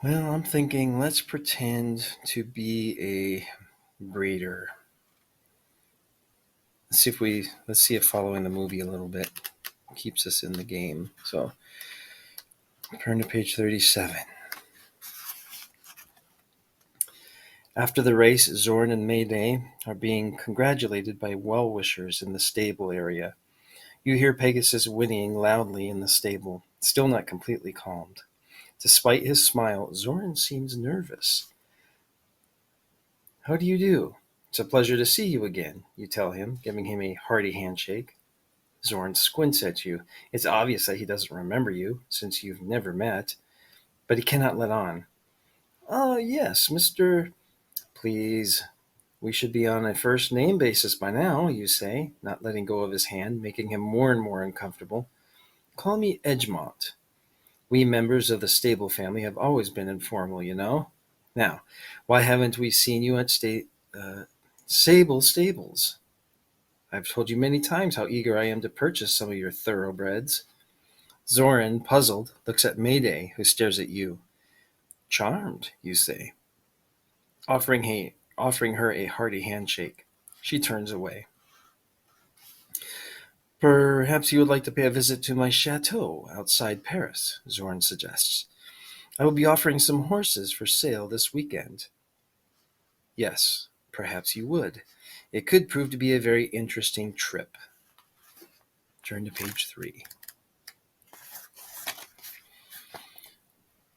Well, I'm thinking let's pretend to be a breeder. Let's see if following the movie a little bit keeps us in the game. So turn to page 37. After the race, Zorn and Mayday are being congratulated by well-wishers in the stable area. You hear Pegasus whinnying loudly in the stable, still not completely calmed. Despite his smile, Zorn seems nervous. How do you do? It's a pleasure to see you again, you tell him, giving him a hearty handshake. Zorn squints at you. It's obvious that he doesn't remember you, since you've never met, but he cannot let on. Oh, yes, Mr. Please, we should be on a first name basis by now, you say, not letting go of his hand, making him more and more uncomfortable. Call me Edgemont. We members of the Stable family have always been informal, you know. Now, why haven't we seen you at Sable Stables? I've told you many times how eager I am to purchase some of your thoroughbreds. Zoran, puzzled, looks at Mayday, who stares at you. Charmed, you say, offering her a hearty handshake. She turns away. Perhaps you would like to pay a visit to my chateau outside Paris, Zorn suggests. I will be offering some horses for sale this weekend. Yes, perhaps you would. It could prove to be a very interesting trip. Turn to page 3.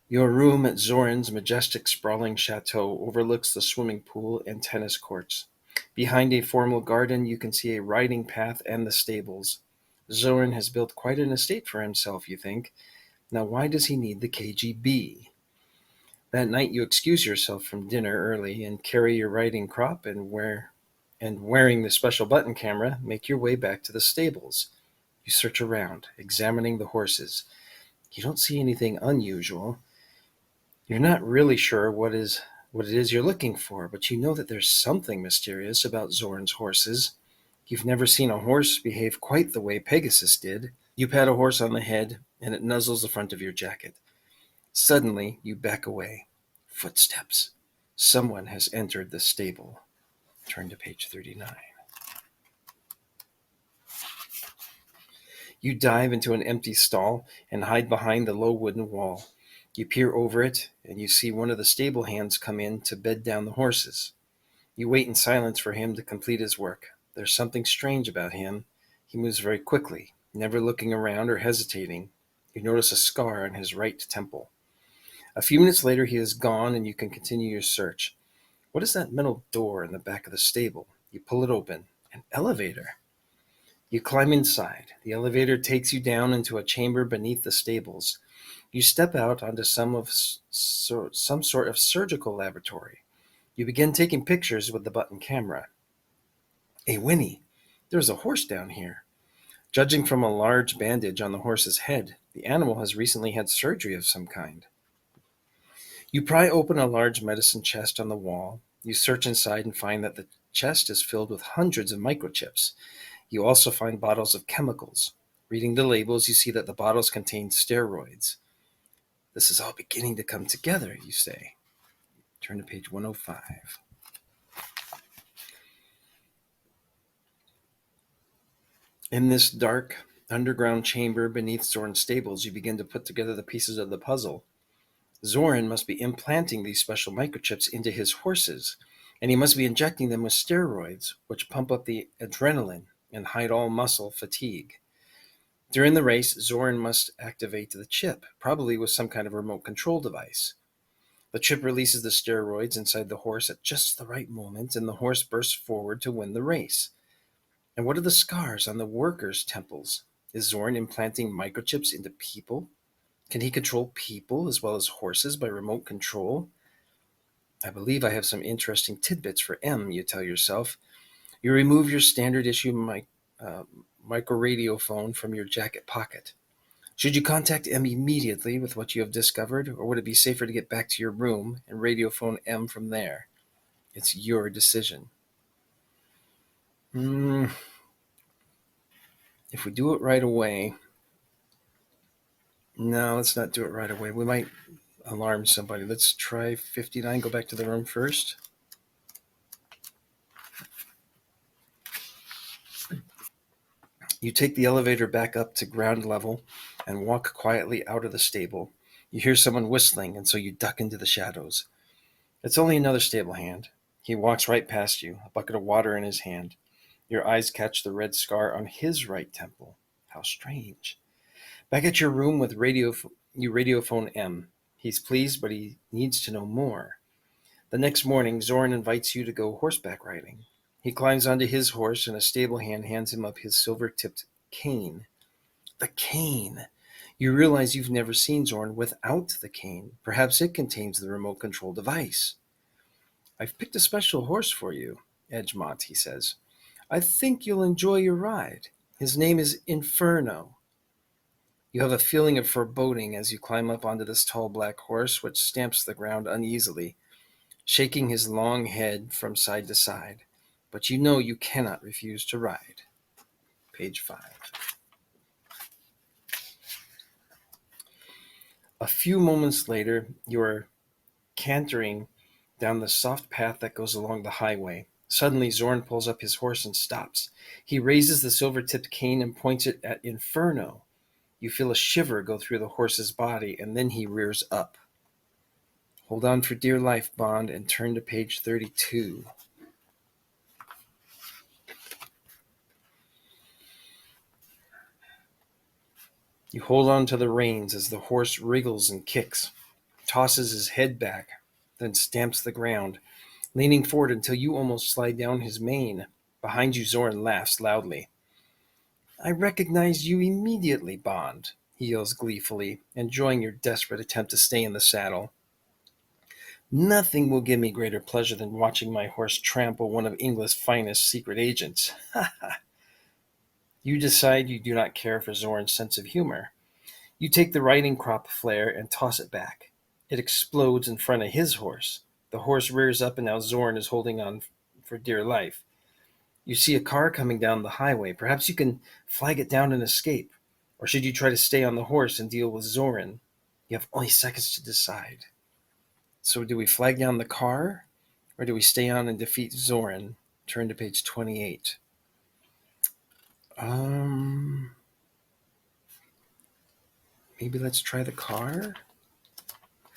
Your room at Zoran's majestic sprawling chateau overlooks the swimming pool and tennis courts. Behind a formal garden, you can see a riding path and the stables. Zoran has built quite an estate for himself, you think. Now, why does he need the KGB? That night, you excuse yourself from dinner early and carry your riding crop and wearing the special button camera, make your way back to the stables. You search around, examining the horses. You don't see anything unusual. You're not really sure what it is you're looking for, but you know that there's something mysterious about Zorn's horses. You've never seen a horse behave quite the way Pegasus did. You pat a horse on the head, and it nuzzles the front of your jacket. Suddenly, you back away. Footsteps. Someone has entered the stable. Turn to page 39. You dive into an empty stall and hide behind the low wooden wall. You peer over it, and you see one of the stable hands come in to bed down the horses. You wait in silence for him to complete his work. There's something strange about him. He moves very quickly, never looking around or hesitating. You notice a scar on his right temple. A few minutes later, he is gone, and you can continue your search. What is that metal door in the back of the stable? You pull it open. An elevator. You climb inside. The elevator takes you down into a chamber beneath the stables. You step out onto some sort of surgical laboratory. You begin taking pictures with the button camera. Hey, Winnie, there's a horse down here. Judging from a large bandage on the horse's head, the animal has recently had surgery of some kind. You pry open a large medicine chest on the wall. You search inside and find that the chest is filled with hundreds of microchips. You also find bottles of chemicals. Reading the labels, you see that the bottles contain steroids. This is all beginning to come together, you say. Turn to page 105. In this dark, underground chamber beneath Zorn's stables, you begin to put together the pieces of the puzzle. Zoran must be implanting these special microchips into his horses, and he must be injecting them with steroids, which pump up the adrenaline and hide all muscle fatigue. During the race, Zoran must activate the chip, probably with some kind of remote control device. The chip releases the steroids inside the horse at just the right moment, and the horse bursts forward to win the race. And what are the scars on the workers' temples? Is Zorn implanting microchips into people? Can he control people as well as horses by remote control? I believe I have some interesting tidbits for M, you tell yourself. You remove your standard issue uh, micro radio phone from your jacket pocket. Should you contact M immediately with what you have discovered, or would it be safer to get back to your room and radio phone M from there? It's your decision. Mm, if we do it right away, no, let's not do it right away. We might. alarm somebody. Let's try 59. Go back to the room first. You take the elevator back up to ground level and walk quietly out of the stable. You hear someone whistling, and so you duck into the shadows. It's only another stable hand. He walks right past you, a bucket of water in his hand. Your eyes catch the red scar on his right temple. How strange. Back at your room with you radiophone M. He's pleased, but he needs to know more. The next morning, Zoran invites you to go horseback riding. He climbs onto his horse, and a stable hand hands him up his silver-tipped cane. The cane! You realize you've never seen Zoran without the cane. Perhaps it contains the remote control device. I've picked a special horse for you, Edgemont, he says. I think you'll enjoy your ride. His name is Inferno. You have a feeling of foreboding as you climb up onto this tall black horse, which stamps the ground uneasily, shaking his long head from side to side. But you know you cannot refuse to ride. Page 5. A few moments later, you are cantering down the soft path that goes along the highway. Suddenly, Zorn pulls up his horse and stops. He raises the silver-tipped cane and points it at Inferno. You feel a shiver go through the horse's body, and then he rears up. Hold on for dear life, Bond, and turn to page 32. You hold on to the reins as the horse wriggles and kicks, tosses his head back, then stamps the ground, leaning forward until you almost slide down his mane. Behind you, Zoran laughs loudly. I recognized you immediately, Bond, he yells gleefully, enjoying your desperate attempt to stay in the saddle. Nothing will give me greater pleasure than watching my horse trample one of England's finest secret agents. Ha ha. You decide you do not care for Zoran's sense of humor. You take the riding crop flare and toss it back. It explodes in front of his horse. The horse rears up, and now Zoran is holding on for dear life. You see a car coming down the highway. Perhaps you can flag it down and escape. Or should you try to stay on the horse and deal with Zoran? You have only seconds to decide. So do we flag down the car? Or do we stay on and defeat Zoran? Turn to page 28. Maybe let's try the car.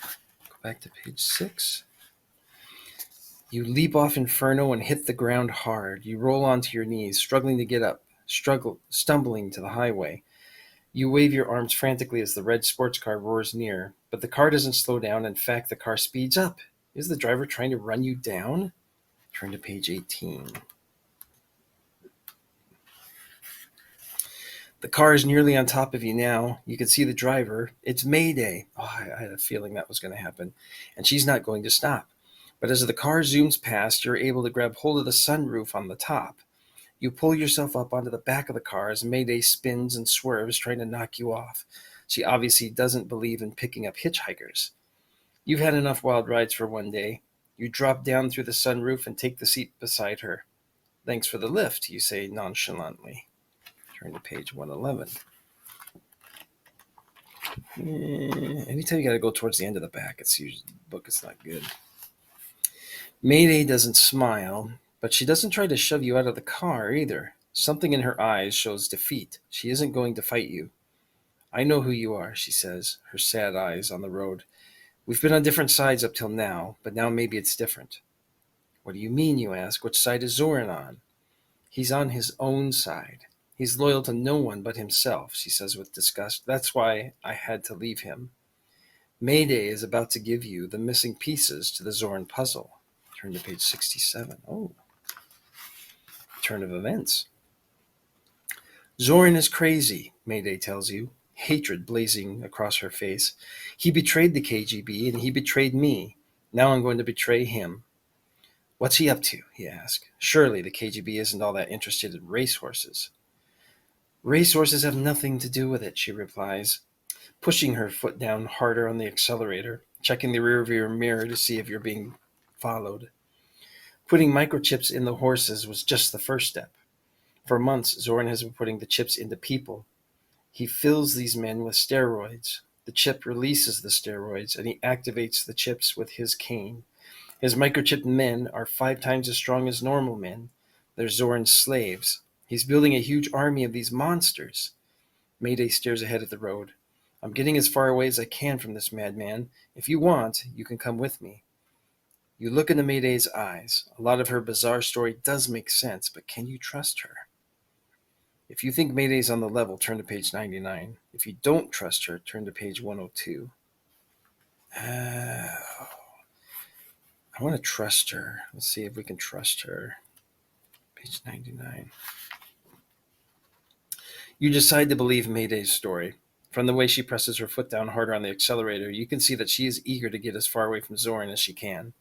Go back to page 6. You leap off Inferno and hit the ground hard. You roll onto your knees, struggling to get up, stumbling to the highway. You wave your arms frantically as the red sports car roars near, but the car doesn't slow down. In fact, the car speeds up. Is the driver trying to run you down? Turn to page 18. The car is nearly on top of you now. You can see the driver. It's Mayday. Oh, I had a feeling that was going to happen. And she's not going to stop. But as the car zooms past, you're able to grab hold of the sunroof on the top. You pull yourself up onto the back of the car as Mayday spins and swerves, trying to knock you off. She obviously doesn't believe in picking up hitchhikers. You've had enough wild rides for one day. You drop down through the sunroof and take the seat beside her. Thanks for the lift, you say nonchalantly. Turn to page 111. Anytime you got to go towards the end of the back, it's usually the book is not good. Mayday doesn't smile, but she doesn't try to shove you out of the car either. Something in her eyes shows defeat. She isn't going to fight you. I know who you are, she says, her sad eyes on the road. We've been on different sides up till now, but now maybe it's different. What do you mean, you ask? Which side is Zoran on? He's on his own side. He's loyal to no one but himself, she says with disgust. That's why I had to leave him. Mayday is about to give you the missing pieces to the Zoran puzzle. Turn to page 67. Oh, turn of events. Zoran is crazy, Mayday tells you, hatred blazing across her face. He betrayed the KGB and he betrayed me. Now I'm going to betray him. What's he up to? He asks. Surely the KGB isn't all that interested in racehorses. Racehorses have nothing to do with it, she replies, pushing her foot down harder on the accelerator, checking the rearview mirror to see if you're being followed. Putting microchips in the horses was just the first step. For months, Zoran has been putting the chips into people. He fills these men with steroids. The chip releases the steroids, and he activates the chips with his cane. His microchipped men are 5 times as strong as normal men. They're Zoran's slaves. He's building a huge army of these monsters. Mayday stares ahead at the road. I'm getting as far away as I can from this madman. If you want, you can come with me. You look into Mayday's eyes. A lot of her bizarre story does make sense, but can you trust her? If you think Mayday's on the level, turn to page 99. If you don't trust her, turn to page 102. I want to trust her. Let's see if we can trust her. Page 99. You decide to believe Mayday's story. From the way she presses her foot down harder on the accelerator, you can see that she is eager to get as far away from Zoran as she can.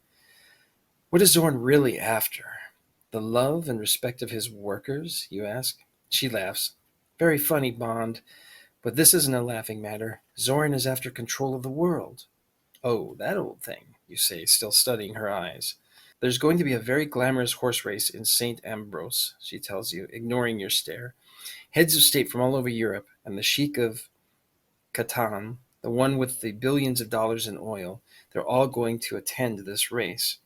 What is Zoran really after? The love and respect of his workers, you ask? She laughs. Very funny, Bond. But this isn't a laughing matter. Zoran is after control of the world. Oh, that old thing, you say, still studying her eyes. There's going to be a very glamorous horse race in St. Ambrose, she tells you, ignoring your stare. Heads of state from all over Europe and the Sheik of Catan, the one with the billions of dollars in oil, they're all going to attend this race.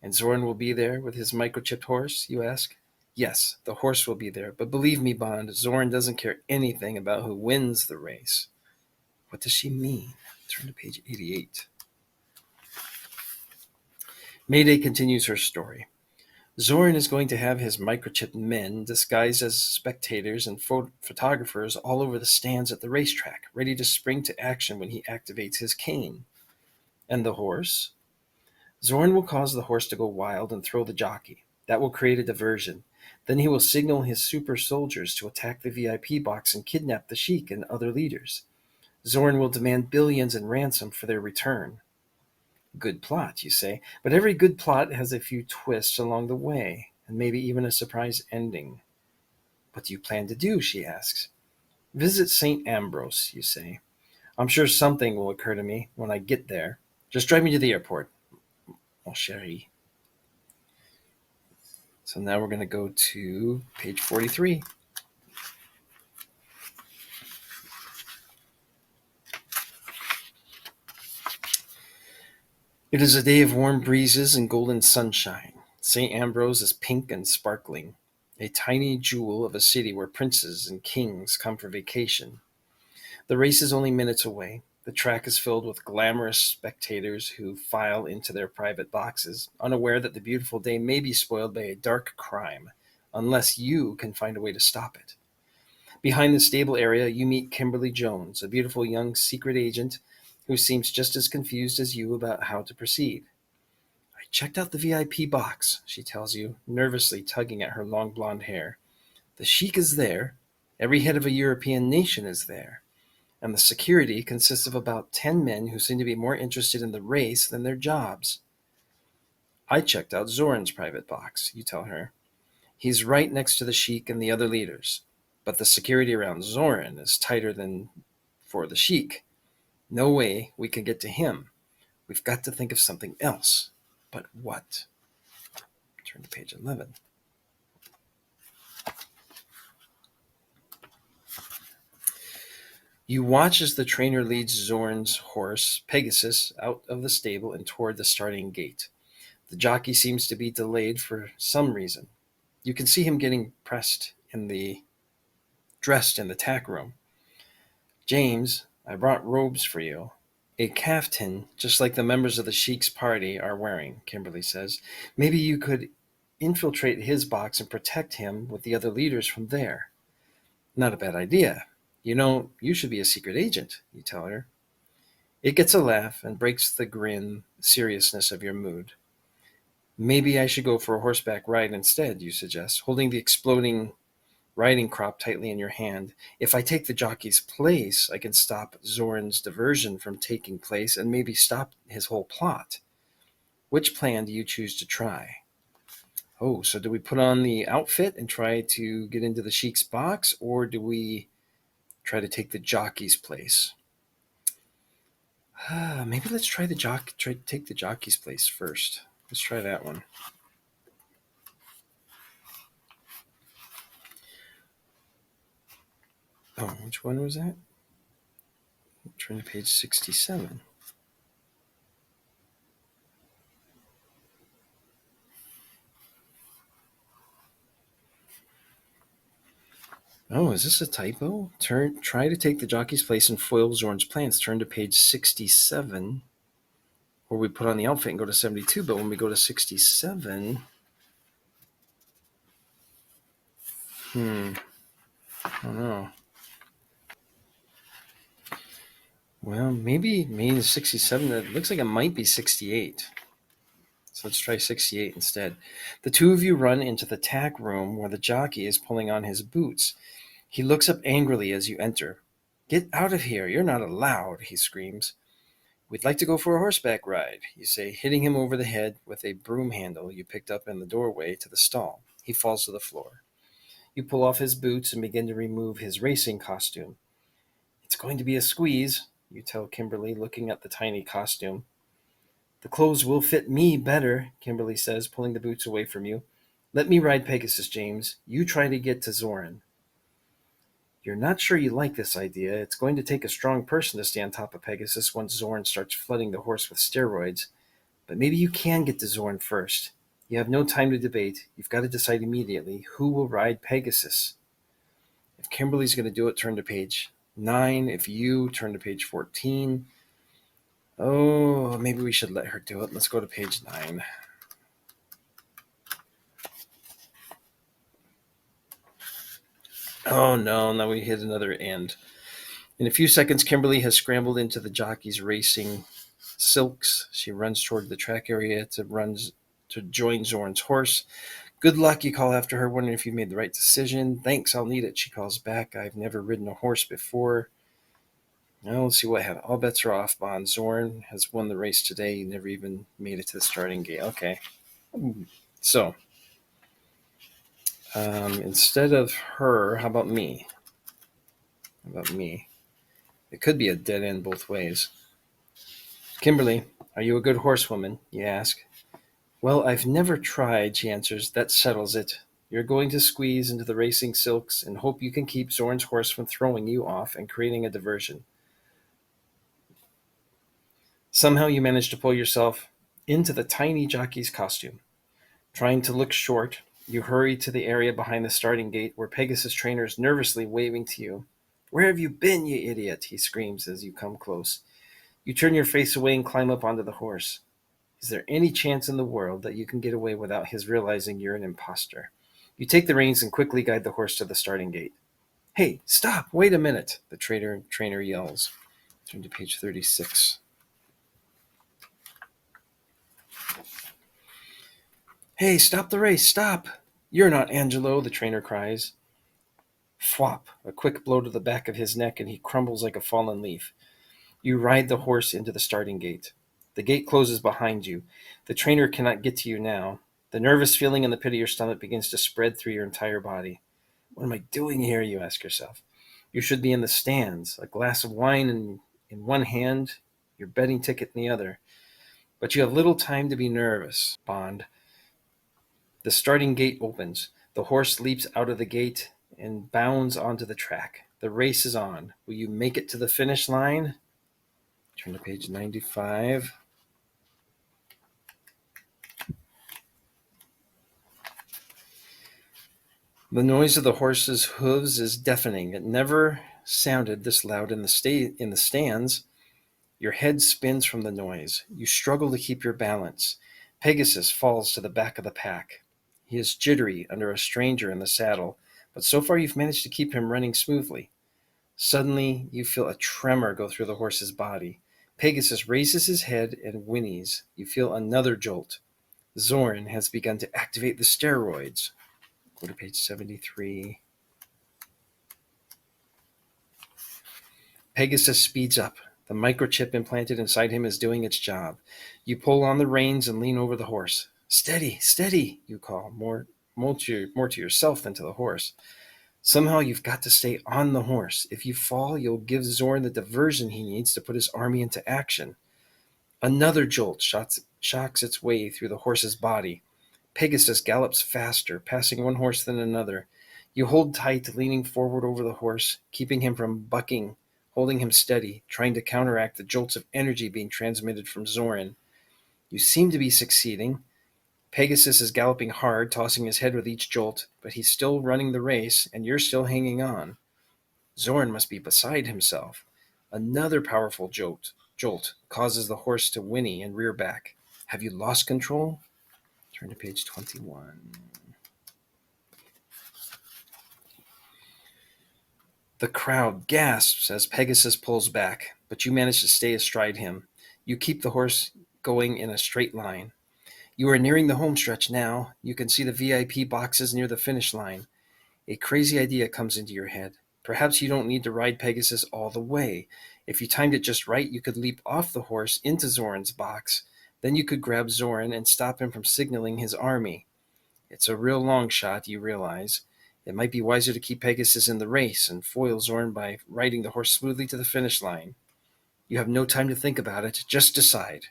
And Zoran will be there with his microchipped horse, you ask? Yes, the horse will be there, but believe me, Bond, Zoran doesn't care anything about who wins the race. What does she mean? Turn to page 88. Mayday continues her story. Zoran is going to have his microchipped men disguised as spectators and photographers all over the stands at the racetrack, ready to spring to action when he activates his cane. And the horse? Zoran will cause the horse to go wild and throw the jockey. That will create a diversion. Then he will signal his super soldiers to attack the VIP box and kidnap the Sheik and other leaders. Zoran will demand billions in ransom for their return. Good plot, you say, but every good plot has a few twists along the way, and maybe even a surprise ending. What do you plan to do? She asks. Visit St. Ambrose, you say. I'm sure something will occur to me when I get there. Just drive me to the airport, mon chéri. So now we're going to go to page 43. It is a day of warm breezes and golden sunshine. St. Ambrose is pink and sparkling, a tiny jewel of a city where princes and kings come for vacation. The race is only minutes away. The track is filled with glamorous spectators who file into their private boxes, unaware that the beautiful day may be spoiled by a dark crime, unless you can find a way to stop it. Behind the stable area, you meet Kimberly Jones, a beautiful young secret agent who seems just as confused as you about how to proceed. I checked out the VIP box, she tells you, nervously tugging at her long blonde hair. The Sheik is there. Every head of a European nation is there. And the security consists of about 10 men who seem to be more interested in the race than their jobs. I checked out Zoran's private box, you tell her. He's right next to the Sheik and the other leaders. But the security around Zoran is tighter than for the Sheik. No way we can get to him. We've got to think of something else. But what? Turn to page 11. You watch as the trainer leads Zoran's horse, Pegasus, out of the stable and toward the starting gate. The jockey seems to be delayed for some reason. You can see him getting dressed in the tack room. James, I brought robes for you. A caftan, just like the members of the Sheik's party are wearing, Kimberly says. Maybe you could infiltrate his box and protect him with the other leaders from there. Not a bad idea. You know, you should be a secret agent, you tell her. It gets a laugh and breaks the grim seriousness of your mood. Maybe I should go for a horseback ride instead, you suggest, holding the exploding riding crop tightly in your hand. If I take the jockey's place, I can stop Zoran's diversion from taking place and maybe stop his whole plot. Which plan do you choose to try? Oh, so do we put on the outfit and try to get into the Sheik's box, or do we try to take the jockey's place? Maybe let's try to take the jockey's place first. Let's try that one. Oh, which one was that? Turn to page 67. Oh, is this a typo? Try to take the jockey's place and foil Zorn's plans. Turn to page 67. Or we put on the outfit and go to 72, but when we go to 67, I don't know. Well, maybe 67. It looks like it might be 68. So let's try 68 instead. The two of you run into the tack room where the jockey is pulling on his boots. He looks up angrily as you enter. Get out of here. You're not allowed, he screams. We'd like to go for a horseback ride, you say, hitting him over the head with a broom handle you picked up in the doorway to the stall. He falls to the floor. You pull off his boots and begin to remove his racing costume. It's going to be a squeeze, you tell Kimberly, looking at the tiny costume. The clothes will fit me better, Kimberly says, pulling the boots away from you. Let me ride Pegasus, James. You try to get to Zoran. You're not sure you like this idea. It's going to take a strong person to stay on top of Pegasus once Zoran starts flooding the horse with steroids. But maybe you can get to Zoran first. You have no time to debate. You've got to decide immediately who will ride Pegasus. If Kimberly's going to do it, turn to page 9. If you turn to page 14. Oh, maybe we should let her do it. Let's go to page 9. Oh no, now we hit another end. In a few seconds, Kimberly has scrambled into the jockey's racing silks. She runs toward the track area to join Zoran's horse. Good luck, you call after her, wondering if you made the right decision. Thanks, I'll need it, she calls back. I've never ridden a horse before. Now let's see what happened. All bets are off, Bond. Zoran has won the race today. He never even made it to the starting gate. Okay. So, instead of her, how about me? It could be a dead end both ways. Kimberly, are you a good horsewoman? You ask. Well, I've never tried, she answers. That settles it. You're going to squeeze into the racing silks and hope you can keep Zoran's horse from throwing you off and creating a diversion. Somehow you manage to pull yourself into the tiny jockey's costume. Trying to look short, you hurry to the area behind the starting gate where Pegasus' trainer is nervously waving to you. Where have you been, you idiot? He screams as you come close. You turn your face away and climb up onto the horse. Is there any chance in the world that you can get away without his realizing you're an imposter? You take the reins and quickly guide the horse to the starting gate. Hey, stop! Wait a minute, the trainer yells. Turn to page 36. Hey, stop the race, stop! You're not Angelo, the trainer cries. Flop, a quick blow to the back of his neck and he crumbles like a fallen leaf. You ride the horse into the starting gate. The gate closes behind you. The trainer cannot get to you now. The nervous feeling in the pit of your stomach begins to spread through your entire body. What am I doing here, you ask yourself. You should be in the stands, a glass of wine in one hand, your betting ticket in the other. But you have little time to be nervous, Bond. The starting gate opens. The horse leaps out of the gate and bounds onto the track. The race is on. Will you make it to the finish line? Turn to page 95. The noise of the horse's hooves is deafening. It never sounded this loud in the stands. Your head spins from the noise. You struggle to keep your balance. Pegasus falls to the back of the pack. He is jittery under a stranger in the saddle, but so far you've managed to keep him running smoothly. Suddenly, you feel a tremor go through the horse's body. Pegasus raises his head and whinnies. You feel another jolt. Zoran has begun to activate the steroids. Go to page 73. Pegasus speeds up. The microchip implanted inside him is doing its job. You pull on the reins and lean over the horse. Steady, steady, you call, more to yourself than to the horse. Somehow you've got to stay on the horse. If you fall, you'll give Zoran the diversion he needs to put his army into action. Another jolt shocks its way through the horse's body. Pegasus gallops faster, passing one horse than another. You hold tight, leaning forward over the horse, keeping him from bucking holding him steady, trying to counteract the jolts of energy being transmitted from Zoran. You seem to be succeeding. Pegasus is galloping hard, tossing his head with each jolt, but he's still running the race, and you're still hanging on. Zoran must be beside himself. Another powerful jolt causes the horse to whinny and rear back. Have you lost control? Turn to page 21. The crowd gasps as Pegasus pulls back, but you manage to stay astride him. You keep the horse going in a straight line. You are nearing the home stretch now. You can see the VIP boxes near the finish line. A crazy idea comes into your head. Perhaps you don't need to ride Pegasus all the way. If you timed it just right, you could leap off the horse into Zoran's box. Then you could grab Zoran and stop him from signaling his army. It's a real long shot, you realize. It might be wiser to keep Pegasus in the race and foil Zoran by riding the horse smoothly to the finish line. You have no time to think about it. Just decide.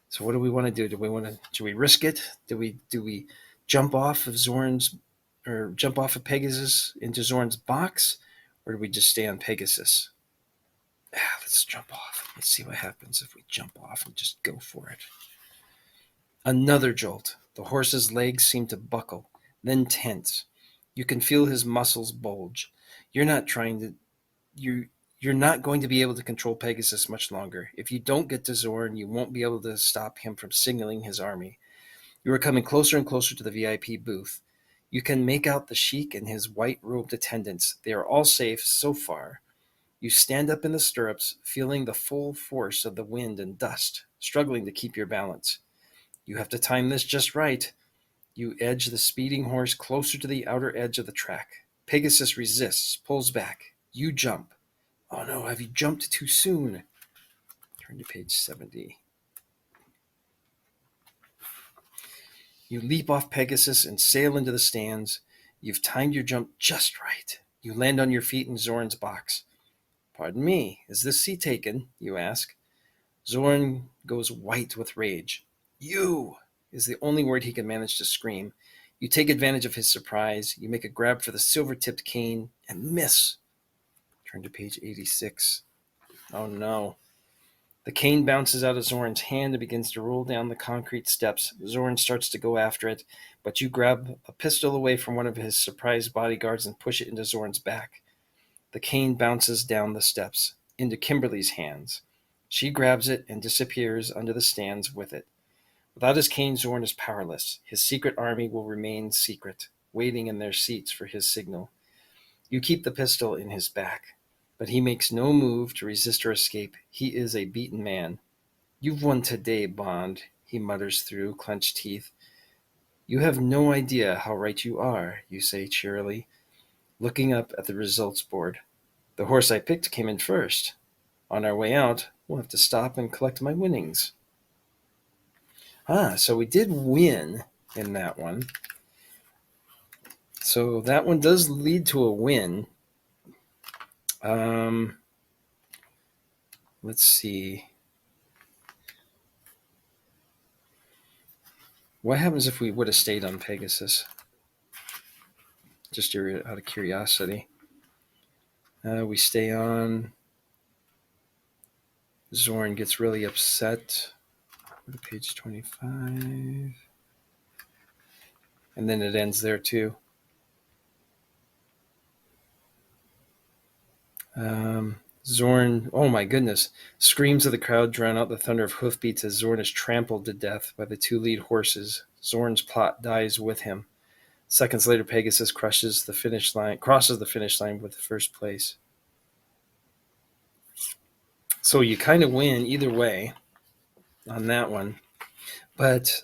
So what do we want to do? Should we risk it? Do we jump off of Pegasus into Zoran's box, or do we just stay on Pegasus? Let's jump off. Let's see what happens if we jump off and just go for it. Another jolt. The horse's legs seem to buckle, then tense. You can feel his muscles bulge. You're not going to be able to control Pegasus much longer. If you don't get to Zoran, you won't be able to stop him from signaling his army. You are coming closer and closer to the VIP booth. You can make out the Sheik and his white-robed attendants. They are all safe so far. You stand up in the stirrups, feeling the full force of the wind and dust, struggling to keep your balance. You have to time this just right. You edge the speeding horse closer to the outer edge of the track. Pegasus resists, pulls back. You jump. Oh no, have you jumped too soon? Turn to page 70. You leap off Pegasus and sail into the stands. You've timed your jump just right. You land on your feet in Zoran's box. Pardon me, is this seat taken? You ask. Zoran goes white with rage. You is the only word he can manage to scream. You take advantage of his surprise. You make a grab for the silver-tipped cane and miss. Turn to page 86. Oh no. The cane bounces out of Zoran's hand and begins to roll down the concrete steps. Zoran starts to go after it, but you grab a pistol away from one of his surprised bodyguards and push it into Zoran's back. The cane bounces down the steps into Kimberly's hands. She grabs it and disappears under the stands with it. Without his cane, Zoran is powerless. His secret army will remain secret, waiting in their seats for his signal. You keep the pistol in his back, but he makes no move to resist or escape. He is a beaten man. You've won today, Bond, he mutters through clenched teeth. You have no idea how right you are, you say cheerily, looking up at the results board. The horse I picked came in first. On our way out, we'll have to stop and collect my winnings. So we did win in that one. So that one does lead to a win. Let's see. What happens if we would have stayed on Pegasus? Just out of curiosity. We stay on. Zoran gets really upset. Go to page 25. And then it ends there too. Zoran, oh my goodness. Screams of the crowd drown out the thunder of hoofbeats as Zoran is trampled to death by the two lead horses. Zoran's plot dies with him. Seconds later, Pegasus crosses the finish line with the first place. So you kind of win either way on that one. But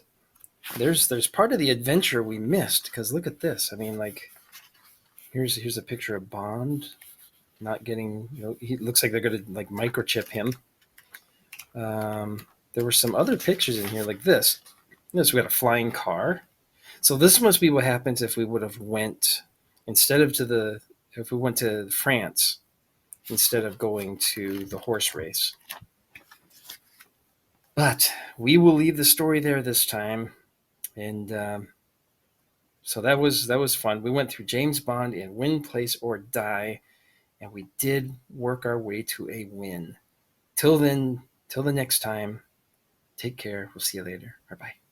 there's part of the adventure we missed, because look at this. I mean, like, here's a picture of Bond not getting, he looks like they're going to like microchip him. There were some other pictures in here like this. Yes, we got a flying car. So this must be what happens if we would have went if we went to France instead of going to the horse race. But we will leave the story there this time. And so that was fun. We went through James Bond in Win, Place, or Die. and we did work our way to a win. Till then, till the next time, take care. We'll see you later. Bye bye.